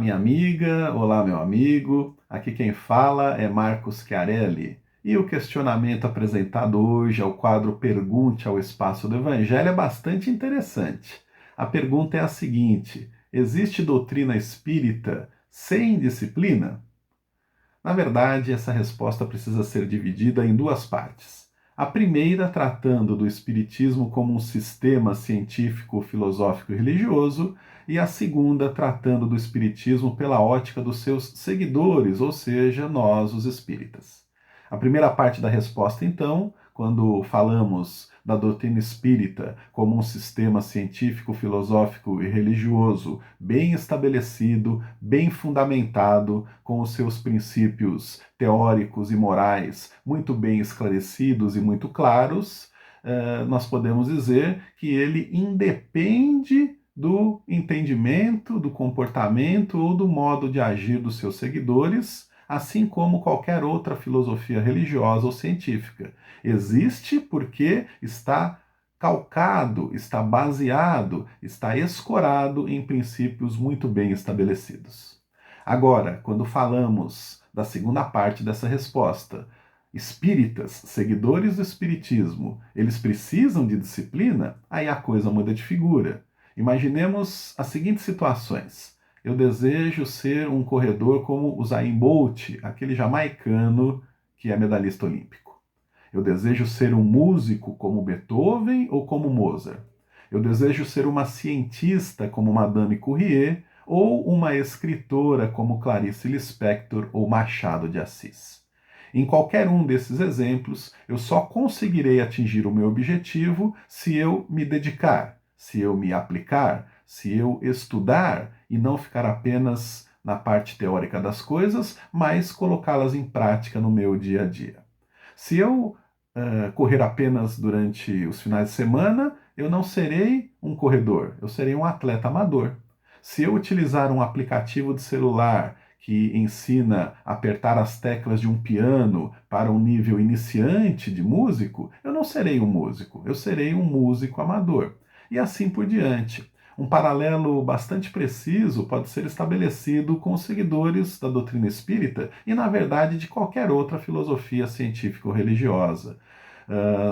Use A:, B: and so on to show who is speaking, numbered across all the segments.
A: minha amiga, olá, meu amigo. Aqui quem fala é Marcos Chiarelli. E o questionamento apresentado hoje ao quadro Pergunte ao Espaço do Evangelho é bastante interessante. A pergunta é a seguinte: existe doutrina espírita sem disciplina? Na verdade, essa resposta precisa ser dividida em duas partes. A primeira, tratando do Espiritismo como um sistema científico, filosófico e religioso, e a segunda, tratando do Espiritismo pela ótica dos seus seguidores, ou seja, nós, os espíritas. A primeira parte da resposta, então, quando falamos da doutrina espírita como um sistema científico, filosófico e religioso bem estabelecido, bem fundamentado, com os seus princípios teóricos e morais muito bem esclarecidos e muito claros, nós podemos dizer que ele independe do entendimento, do comportamento ou do modo de agir dos seus seguidores, assim como qualquer outra filosofia religiosa ou científica. Existe porque está calcado, está baseado, está escorado em princípios muito bem estabelecidos. Agora, quando falamos da segunda parte dessa resposta, espíritas, seguidores do espiritismo, eles precisam de disciplina? Aí a coisa muda de figura. Imaginemos as seguintes situações. Eu desejo ser um corredor como o Usain Bolt, aquele jamaicano que é medalhista olímpico. Eu desejo ser um músico como Beethoven ou como Mozart. Eu desejo ser uma cientista como Madame Curie ou uma escritora como Clarice Lispector ou Machado de Assis. Em qualquer um desses exemplos, eu só conseguirei atingir o meu objetivo se eu me dedicar, se eu me aplicar, se eu estudar e não ficar apenas na parte teórica das coisas, mas colocá-las em prática no meu dia a dia. Se eu correr apenas durante os finais de semana, eu não serei um corredor, eu serei um atleta amador. Se eu utilizar um aplicativo de celular que ensina a apertar as teclas de um piano para um nível iniciante de músico, eu não serei um músico, eu serei um músico amador. E assim por diante. Um paralelo bastante preciso pode ser estabelecido com os seguidores da doutrina espírita e, na verdade, de qualquer outra filosofia científica ou religiosa.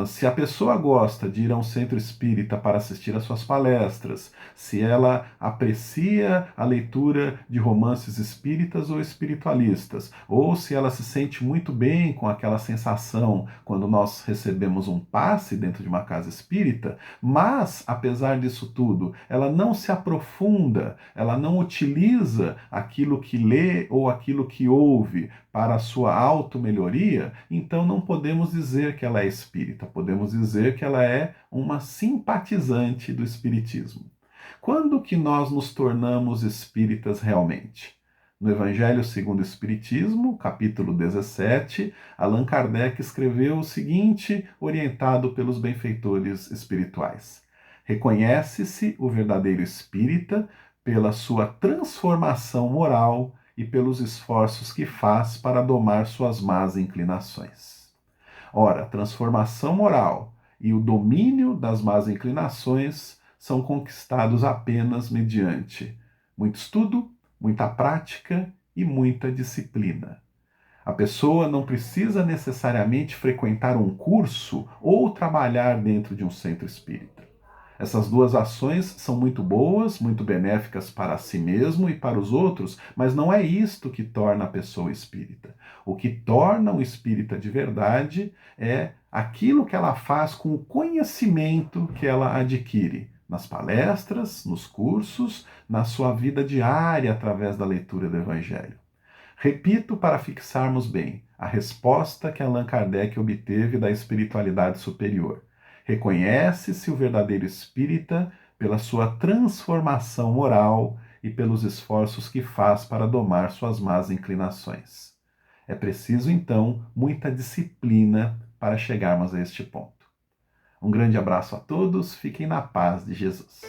A: Se a pessoa gosta de ir a um centro espírita para assistir às suas palestras, se ela aprecia a leitura de romances espíritas ou espiritualistas, ou se ela se sente muito bem com aquela sensação quando nós recebemos um passe dentro de uma casa espírita, mas, apesar disso tudo, ela não se aprofunda, ela não utiliza aquilo que lê ou aquilo que ouve para a sua auto-melhoria, então não podemos dizer que ela é espírita, podemos dizer que ela é uma simpatizante do espiritismo. Quando que nós nos tornamos espíritas realmente? No Evangelho segundo o Espiritismo, capítulo 17, Allan Kardec escreveu o seguinte, orientado pelos benfeitores espirituais: reconhece-se o verdadeiro espírita pela sua transformação moral e pelos esforços que faz para domar suas más inclinações. Ora, a transformação moral e o domínio das más inclinações são conquistados apenas mediante muito estudo, muita prática e muita disciplina. A pessoa não precisa necessariamente frequentar um curso ou trabalhar dentro de um centro espírita. Essas duas ações são muito boas, muito benéficas para si mesmo e para os outros, mas não é isto que torna a pessoa espírita. O que torna um espírita de verdade é aquilo que ela faz com o conhecimento que ela adquire nas palestras, nos cursos, na sua vida diária através da leitura do Evangelho. Repito para fixarmos bem a resposta que Allan Kardec obteve da espiritualidade superior. Reconhece-se o verdadeiro espírita pela sua transformação moral e pelos esforços que faz para domar suas más inclinações. É preciso, então, muita disciplina para chegarmos a este ponto. Um grande abraço a todos, fiquem na paz de Jesus.